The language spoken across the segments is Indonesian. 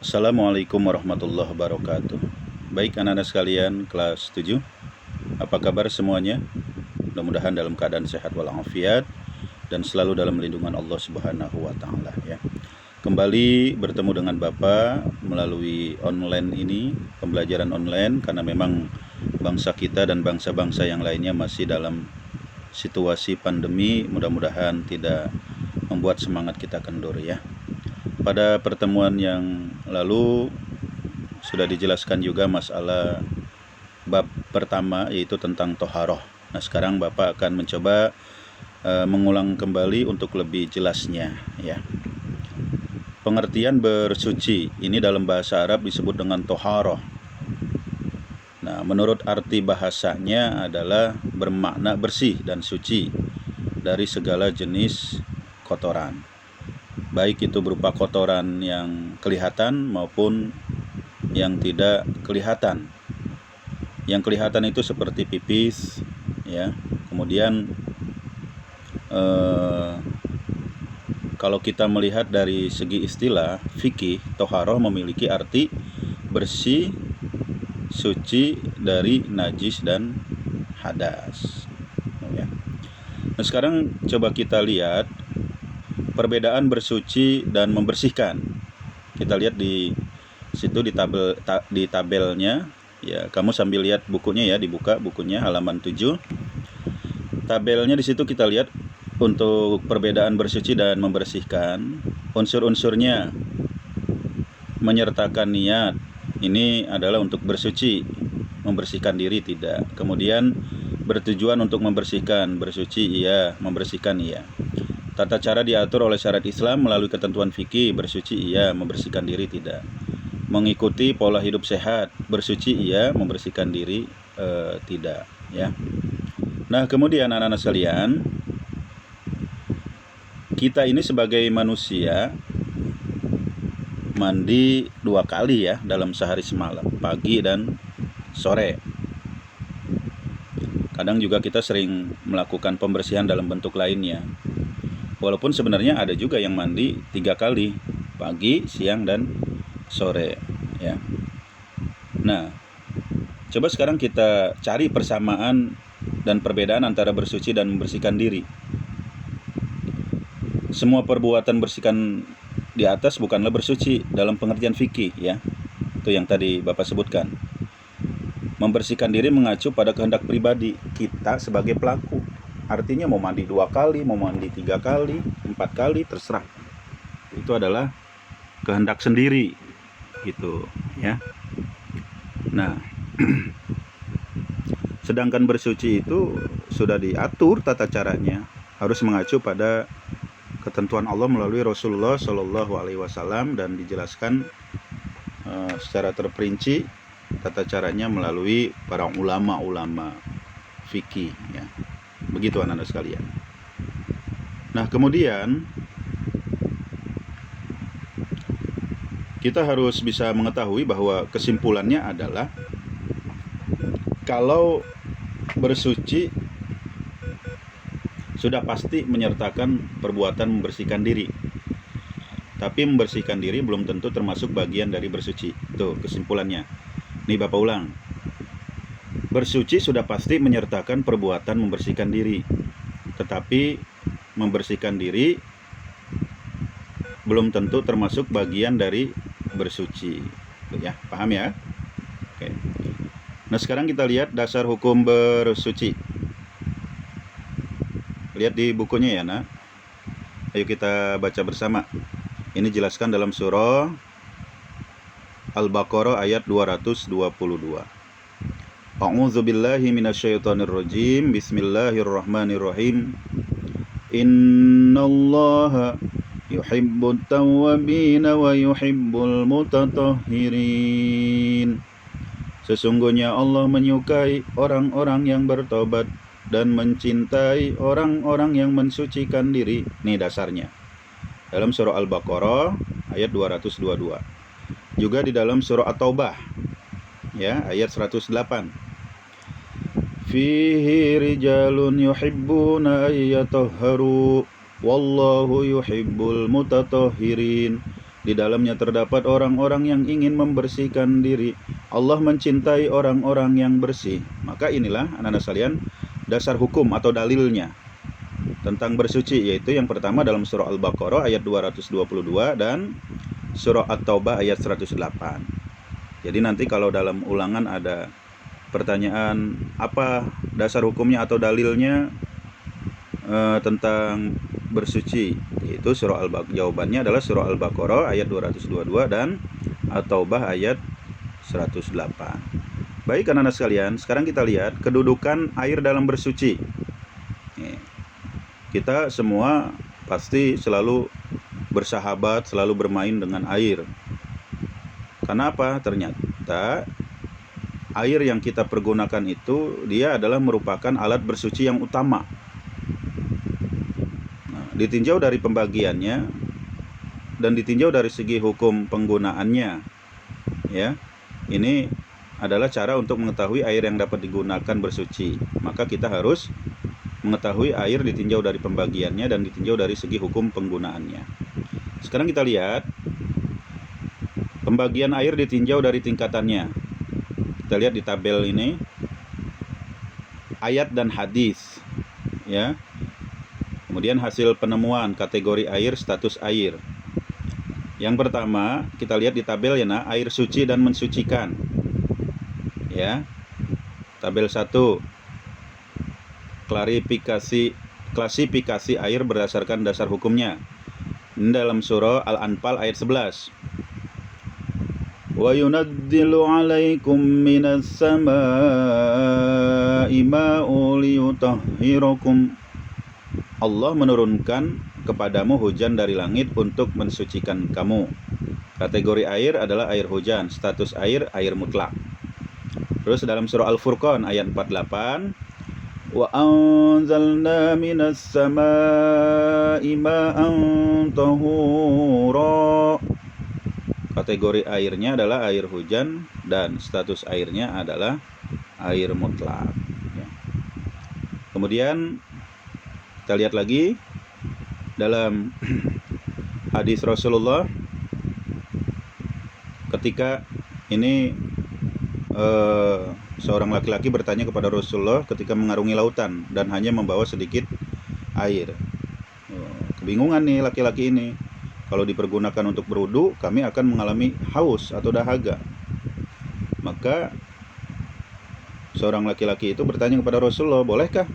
Assalamualaikum warahmatullahi wabarakatuh. Baik anak-anak sekalian kelas 7, apa kabar semuanya? Mudah-mudahan dalam keadaan sehat walafiat dan selalu dalam lindungan Allah Subhanahu wa taala ya. Kembali bertemu dengan Bapak melalui online ini, pembelajaran online, karena memang bangsa kita dan bangsa-bangsa yang lainnya masih dalam situasi pandemi. Mudah-mudahan tidak membuat semangat kita kendur ya. Pada pertemuan yang lalu sudah dijelaskan juga masalah bab pertama, yaitu tentang toharoh. Nah, sekarang Bapak akan mencoba mengulang kembali untuk lebih jelasnya ya. Pengertian bersuci ini dalam bahasa Arab disebut dengan toharoh. Nah, menurut arti bahasanya adalah bermakna bersih dan suci dari segala jenis kotoran, baik itu berupa kotoran yang kelihatan maupun yang tidak kelihatan. Yang kelihatan itu seperti pipis ya. Kemudian kalau kita melihat dari segi istilah fikih, toharoh memiliki arti bersih, suci dari najis dan hadas ya. Nah, sekarang coba kita lihat perbedaan bersuci dan membersihkan. Kita lihat di situ di tabelnya ya. Kamu sambil lihat bukunya ya, dibuka bukunya halaman 7. Tabelnya di situ kita lihat untuk perbedaan bersuci dan membersihkan, unsur-unsurnya menyertakan niat. Ini adalah untuk bersuci, membersihkan diri tidak. Kemudian bertujuan untuk membersihkan, bersuci iya, membersihkan iya. Tata cara diatur oleh syariat Islam melalui ketentuan fikih, bersuci iya, membersihkan diri tidak. Mengikuti pola hidup sehat, bersuci iya, membersihkan diri tidak ya. Nah, kemudian anak-anak sekalian, kita ini sebagai manusia mandi 2 kali ya dalam sehari semalam, pagi dan sore. Kadang juga kita sering melakukan pembersihan dalam bentuk lainnya. Walaupun sebenarnya ada juga yang mandi 3 kali, pagi, siang, dan sore ya. Nah, coba sekarang kita cari persamaan dan perbedaan antara bersuci dan membersihkan diri. Semua perbuatan bersihkan di atas bukanlah bersuci dalam pengertian fikih ya. Itu yang tadi Bapak sebutkan. Membersihkan diri mengacu pada kehendak pribadi kita sebagai pelaku. Artinya mau mandi 2 kali, mau mandi 3 kali, 4 kali, terserah. Itu adalah kehendak sendiri gitu ya. Nah, sedangkan bersuci itu sudah diatur tata caranya, harus mengacu pada ketentuan Allah melalui Rasulullah Shallallahu Alaihi Wasallam, dan dijelaskan secara terperinci tata caranya melalui para ulama-ulama fikih ya. Begitu anak-anak sekalian. Nah, kemudian kita harus bisa mengetahui bahwa kesimpulannya adalah kalau bersuci sudah pasti menyertakan perbuatan membersihkan diri. Tapi membersihkan diri belum tentu termasuk bagian dari bersuci. Tuh kesimpulannya. Nih Bapak ulang. Bersuci sudah pasti menyertakan perbuatan membersihkan diri. Tetapi membersihkan diri belum tentu termasuk bagian dari bersuci. Ya, paham ya? Oke. Nah, sekarang kita lihat dasar hukum bersuci. Lihat di bukunya ya, nak. Ayo kita baca bersama. Ini jelaskan dalam surah Al-Baqarah ayat 222. A'udzu billahi minasyaitonir rajim. Bismillahirrahmanirrahim. Innallaha yuhibbut tawwabin wa yuhibbul mutatahhirin. Sesungguhnya Allah menyukai orang-orang yang bertobat dan mencintai orang-orang yang mensucikan diri. Ini dasarnya. Dalam surah Al-Baqarah ayat 222. Juga di dalam surah At-Taubah ya, ayat 108. Fihi rijalun yuhibbuna ayyatahharu wallahu yuhibbul mutatahhirin. Di dalamnya terdapat orang-orang yang ingin membersihkan diri. Allah mencintai orang-orang yang bersih. Maka inilah anak-anak sekalian dasar hukum atau dalilnya tentang bersuci, yaitu yang pertama dalam surah Al-Baqarah ayat 222 dan surah At-Taubah ayat 108. Jadi nanti kalau dalam ulangan ada pertanyaan apa dasar hukumnya atau dalilnya tentang bersuci, yaitu jawabannya adalah surah Al-Baqarah ayat 222 dan At-Taubah ayat 108. Baik anak-anak sekalian, sekarang kita lihat kedudukan air dalam bersuci. Kita semua pasti selalu bersahabat, selalu bermain dengan air. Kenapa? Ternyata air yang kita pergunakan itu dia adalah merupakan alat bersuci yang utama. Ditinjau dari pembagiannya dan ditinjau dari segi hukum penggunaannya, ya, ini adalah cara untuk mengetahui air yang dapat digunakan bersuci. Maka kita harus mengetahui air ditinjau dari pembagiannya dan ditinjau dari segi hukum penggunaannya. Sekarang kita lihat pembagian air ditinjau dari tingkatannya. Kita lihat di tabel ini ayat dan hadis, ya. Kemudian hasil penemuan kategori air, status air. Yang pertama kita lihat di tabel ya, nah, air suci dan mensucikan. Ya. Tabel 1. Klasifikasi air berdasarkan dasar hukumnya. Ini dalam surah Al-Anfal ayat 11. Wa yunazzilu 'alaikum minas samaa'i ma'un liyutahhirakum. Allah menurunkan kepadamu hujan dari langit untuk mensucikan kamu. Kategori air adalah air hujan, status air mutlak. Terus dalam surah Al-Furqan ayat 48, wa anzalna minas samaa'i ma'an tahura. Kategori airnya adalah air hujan dan status airnya adalah air mutlak. Kemudian kita lihat lagi dalam hadis Rasulullah ketika ini seorang laki-laki bertanya kepada Rasulullah ketika mengarungi lautan dan hanya membawa sedikit air. Kebingungan nih laki-laki ini. Kalau dipergunakan untuk berwudu, kami akan mengalami haus atau dahaga. Maka seorang laki-laki itu bertanya kepada Rasulullah, bolehkah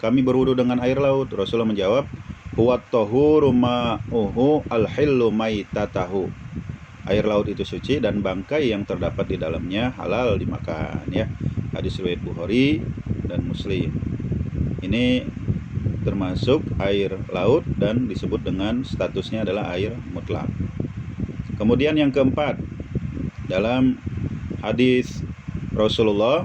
kami berwudu dengan air laut? Rasulullah menjawab, huwat tahuru ma'uhu al-hillu maitatahu. Air laut itu suci dan bangkai yang terdapat di dalamnya halal dimakan, ya. Hadis riwayat Bukhari dan Muslim. Ini termasuk air laut dan disebut dengan statusnya adalah air mutlak. Kemudian yang keempat, dalam hadis Rasulullah,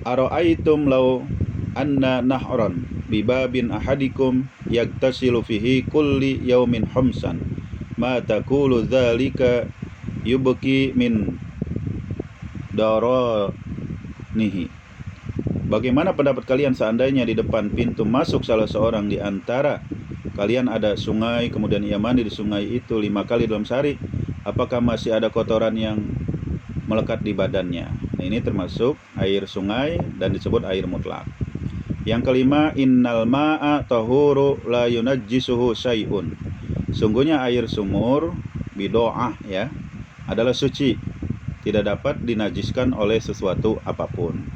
ara'aitum law anna nahran bibabin ahadikum yaktasilu fihi kulli yaumin khamsan ma taqulu dzalika yubki min daranihi. Bagaimana pendapat kalian seandainya di depan pintu masuk salah seorang di antara kalian ada sungai, kemudian ia mandi di sungai itu 5 kali dalam sehari, apakah masih ada kotoran yang melekat di badannya? Nah, ini termasuk air sungai dan disebut air mutlak. Yang kelima, innal ma'a tahuru la yunajjisuhu syai'un. Sungguhnya air sumur bidoah, ya, adalah suci, tidak dapat dinajiskan oleh sesuatu apapun.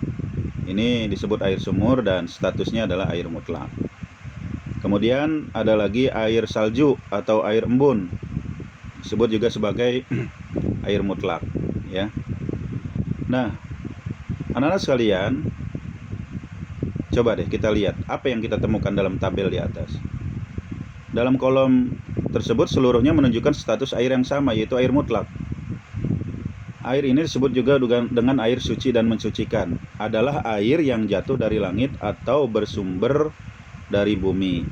Ini disebut air sumur dan statusnya adalah air mutlak. Kemudian ada lagi air salju atau air embun, disebut juga sebagai air mutlak, ya. Nah, anak-anak sekalian, coba deh kita lihat apa yang kita temukan dalam tabel di atas. Dalam kolom tersebut seluruhnya menunjukkan status air yang sama, yaitu air mutlak. Air ini disebut juga dengan air suci dan mensucikan. Adalah air yang jatuh dari langit atau bersumber dari bumi.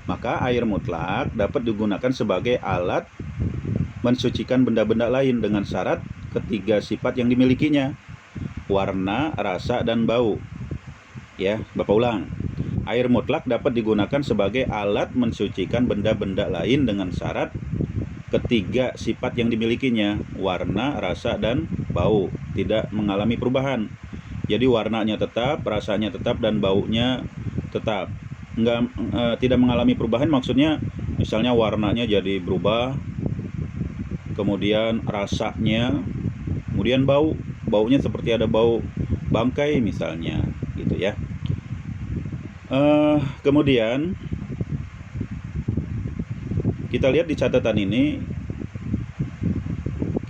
Maka air mutlak dapat digunakan sebagai alat mensucikan benda-benda lain dengan syarat ketiga sifat yang dimilikinya: warna, rasa, dan bau. Ya, Bapak ulang. Air mutlak dapat digunakan sebagai alat mensucikan benda-benda lain dengan syarat ketiga sifat yang dimilikinya, warna, rasa, dan bau, tidak mengalami perubahan. Jadi warnanya tetap, rasanya tetap, dan baunya tetap. Tidak mengalami perubahan maksudnya misalnya warnanya jadi berubah, kemudian rasanya, kemudian baunya seperti ada bau bangkai misalnya, gitu ya. Kemudian kita lihat di catatan ini,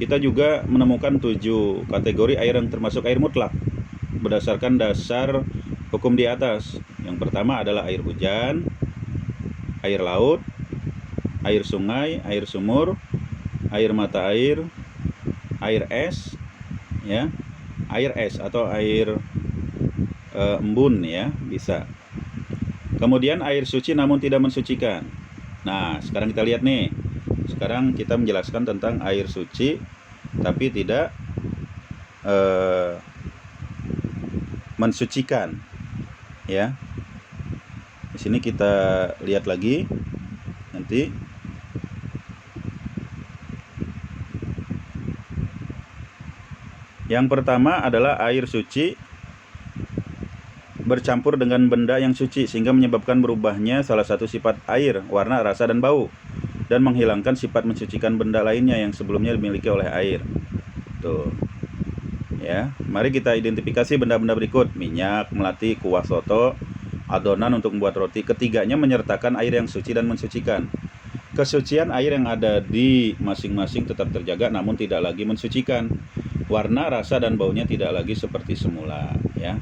kita juga menemukan 7 kategori air yang termasuk air mutlak berdasarkan dasar hukum di atas. Yang pertama adalah air hujan, air laut, air sungai, air sumur, air mata air es, ya, air es atau air embun, ya, bisa. Kemudian air suci namun tidak mensucikan. Nah, sekarang kita lihat nih. Sekarang kita menjelaskan tentang air suci tapi tidak mensucikan, ya. Di sini kita lihat lagi nanti. Yang pertama adalah air suci bercampur dengan benda yang suci sehingga menyebabkan berubahnya salah satu sifat air, warna, rasa, dan bau, dan menghilangkan sifat mensucikan benda lainnya yang sebelumnya dimiliki oleh air. Tuh. Ya, mari kita identifikasi benda-benda berikut: minyak, melati, kuah soto, adonan untuk membuat roti. Ketiganya menyertakan air yang suci dan mensucikan. Kesucian air yang ada di masing-masing tetap terjaga namun tidak lagi mensucikan. Warna, rasa, dan baunya tidak lagi seperti semula, ya.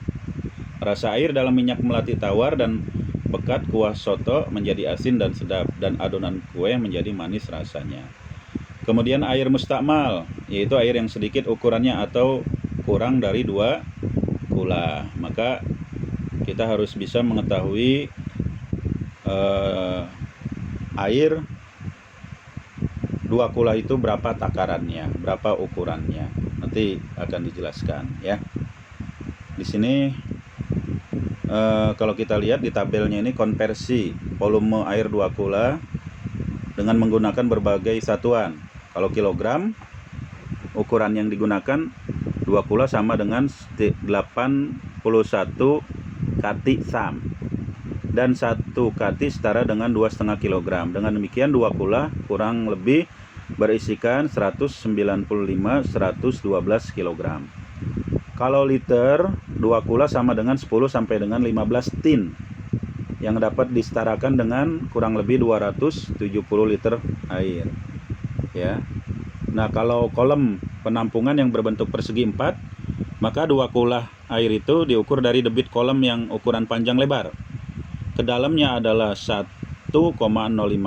Rasa air dalam minyak melati tawar dan pekat kuah soto menjadi asin dan sedap, dan adonan kue menjadi manis rasanya. Kemudian air mustakmal, yaitu air yang sedikit ukurannya atau kurang dari 2 kula. Maka kita harus bisa mengetahui air 2 kula itu berapa takarannya, berapa ukurannya. Nanti akan dijelaskan, ya. Di sini kalau kita lihat di tabelnya ini konversi volume air 2 kula dengan menggunakan berbagai satuan. Kalau kilogram, ukuran yang digunakan 2 kula sama dengan 81 kati sam, dan 1 kati setara dengan 2,5 kg. Dengan demikian 2 kula kurang lebih berisikan 195-112 kg. Kalau liter, 2 kula sama dengan 10 sampai dengan 15 tin, yang dapat disetarakan dengan kurang lebih 270 liter air, ya. Nah, kalau kolom penampungan yang berbentuk persegi 4, maka 2 kula air itu diukur dari debit kolom yang ukuran panjang lebar. Kedalamnya adalah 1,05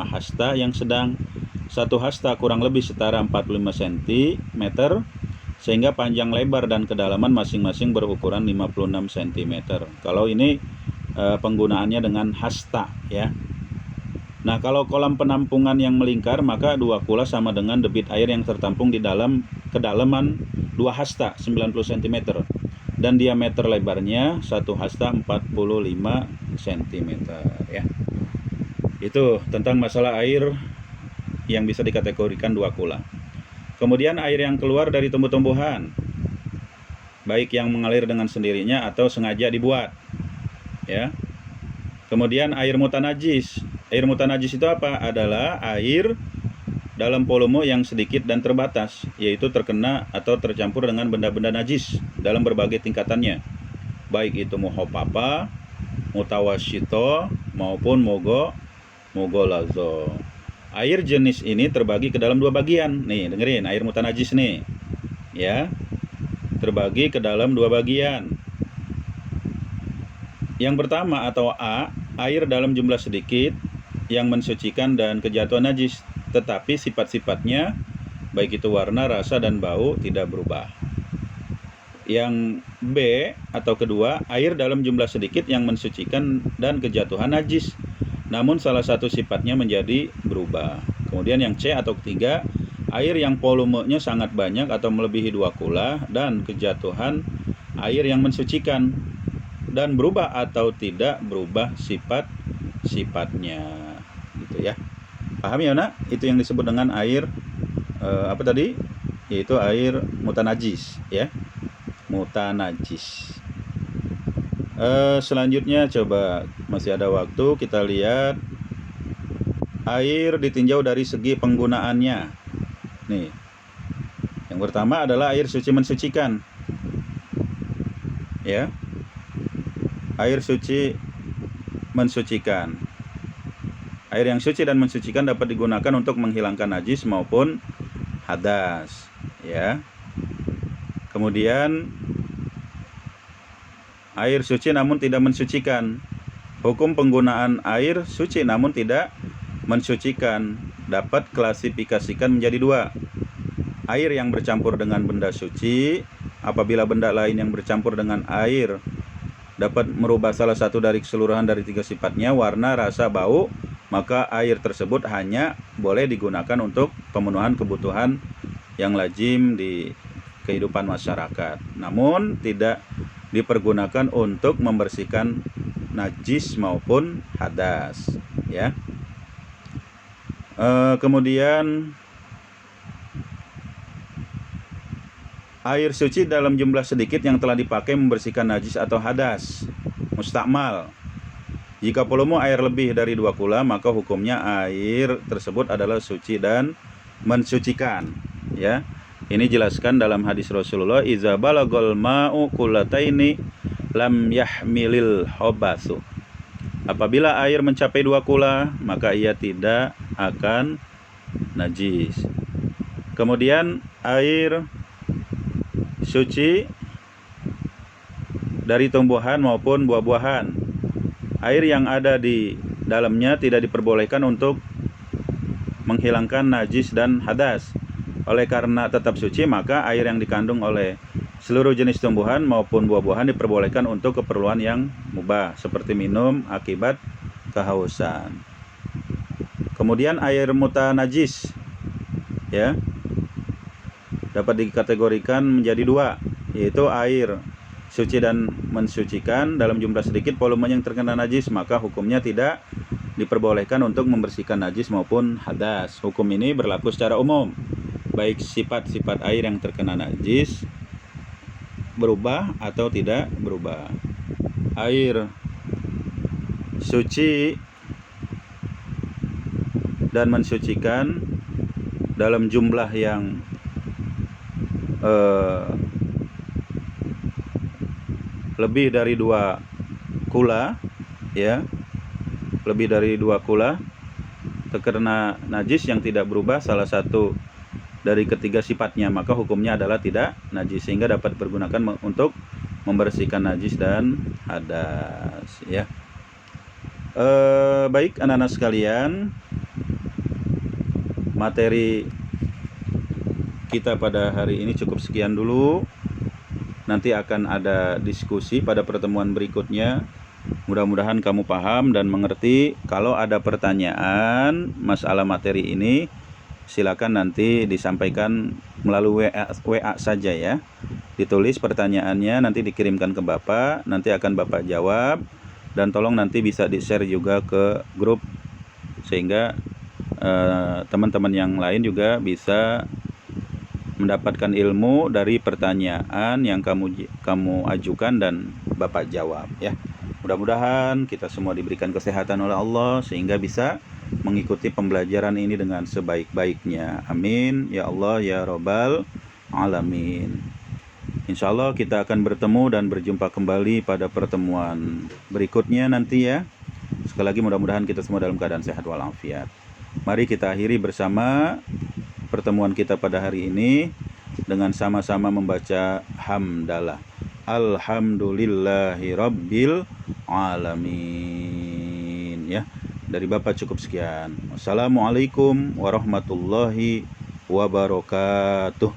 hasta yang sedang. 1 hasta kurang lebih setara 45 cm, sehingga panjang, lebar, dan kedalaman masing-masing berukuran 56 cm. Kalau ini penggunaannya dengan hasta, ya. Nah, kalau kolam penampungan yang melingkar, maka 2 kula sama dengan debit air yang tertampung di dalam kedalaman 2 hasta 90 cm, dan diameter lebarnya 1 hasta 45 cm, ya. Itu tentang masalah air yang bisa dikategorikan 2 kula. Kemudian air yang keluar dari tumbuh-tumbuhan, baik yang mengalir dengan sendirinya atau sengaja dibuat, ya. Kemudian air mutanajis. Air mutanajis itu apa? Adalah air dalam volume yang sedikit dan terbatas, yaitu terkena atau tercampur dengan benda-benda najis dalam berbagai tingkatannya, baik itu muhopapa, mutawasyito, maupun mogolazo. Air jenis ini terbagi ke dalam 2 bagian. Nih, dengerin, air mutanajis nih, ya, terbagi ke dalam 2 bagian. Yang pertama atau A, air dalam jumlah sedikit yang mensucikan dan kejatuhan najis, tetapi sifat-sifatnya baik itu warna, rasa, dan bau tidak berubah. Yang B atau kedua, air dalam jumlah sedikit yang mensucikan dan kejatuhan najis, namun salah satu sifatnya menjadi berubah. Kemudian yang C atau ketiga, air yang volumenya sangat banyak atau melebihi 2 kula dan kejatuhan air yang mensucikan dan berubah atau tidak berubah sifat-sifatnya, gitu ya. Paham ya nak? Itu yang disebut dengan air apa tadi? Yaitu air mutanajis ya. Mutanajis. Selanjutnya coba masih ada waktu, kita lihat air ditinjau dari segi penggunaannya. Nih, yang pertama adalah air suci mensucikan ya. Air suci mensucikan. Air yang suci dan mensucikan dapat digunakan untuk menghilangkan najis maupun hadas ya. Kemudian air suci namun tidak mensucikan. Hukum penggunaan air suci namun tidak mensucikan dapat klasifikasikan menjadi dua. Air yang bercampur dengan benda suci, apabila benda lain yang bercampur dengan air dapat merubah salah satu dari keseluruhan dari tiga sifatnya, warna, rasa, bau, maka air tersebut hanya boleh digunakan untuk pemenuhan kebutuhan yang lazim di kehidupan masyarakat, namun tidak dipergunakan untuk membersihkan najis maupun hadas ya. Kemudian air suci dalam jumlah sedikit yang telah dipakai membersihkan najis atau hadas mustakmal. Jika volume air lebih dari 2 kula, maka hukumnya air tersebut adalah suci dan mensucikan ya. Ini jelaskan dalam hadis Rasulullah, iza balagol ma'u kullataini lam yahmilil hobasu. Apabila air mencapai 2 kula, maka ia tidak akan najis. Kemudian air suci dari tumbuhan maupun buah-buahan. Air yang ada di dalamnya tidak diperbolehkan untuk menghilangkan najis dan hadas. Oleh karena tetap suci, maka air yang dikandung oleh seluruh jenis tumbuhan maupun buah-buahan diperbolehkan untuk keperluan yang mubah, seperti minum akibat kehausan. Kemudian air mutanajis ya, dapat dikategorikan menjadi dua, yaitu air suci dan mensucikan dalam jumlah sedikit volumenya yang terkena najis, maka hukumnya tidak diperbolehkan untuk membersihkan najis maupun hadas. Hukum ini berlaku secara umum, baik sifat-sifat air yang terkena najis berubah atau tidak berubah. Air suci dan mensucikan dalam jumlah yang lebih dari 2 kula ya, lebih dari 2 kula terkena najis yang tidak berubah salah satu dari ketiga sifatnya, maka hukumnya adalah tidak najis, sehingga dapat dipergunakan untuk membersihkan najis dan hadas ya. Baik anak-anak sekalian, materi kita pada hari ini cukup sekian dulu. Nanti akan ada diskusi pada pertemuan berikutnya. Mudah-mudahan kamu paham dan mengerti. Kalau ada pertanyaan masalah materi ini, silakan nanti disampaikan melalui WA saja ya. Ditulis pertanyaannya, nanti dikirimkan ke Bapak, nanti akan Bapak jawab, dan tolong nanti bisa di-share juga ke grup sehingga teman-teman yang lain juga bisa mendapatkan ilmu dari pertanyaan yang kamu ajukan dan Bapak jawab ya. Mudah-mudahan kita semua diberikan kesehatan oleh Allah sehingga bisa mengikuti pembelajaran ini dengan sebaik-baiknya. Amin ya Allah ya Rabbal Alamin. Insya Allah kita akan bertemu dan berjumpa kembali pada pertemuan berikutnya nanti ya. Sekali lagi mudah-mudahan kita semua dalam keadaan sehat walafiat. Mari kita akhiri bersama pertemuan kita pada hari ini dengan sama-sama membaca hamdalah. Alhamdulillahi Rabbil Alamin ya. Dari Bapak cukup sekian. Wassalamualaikum warahmatullahi wabarakatuh.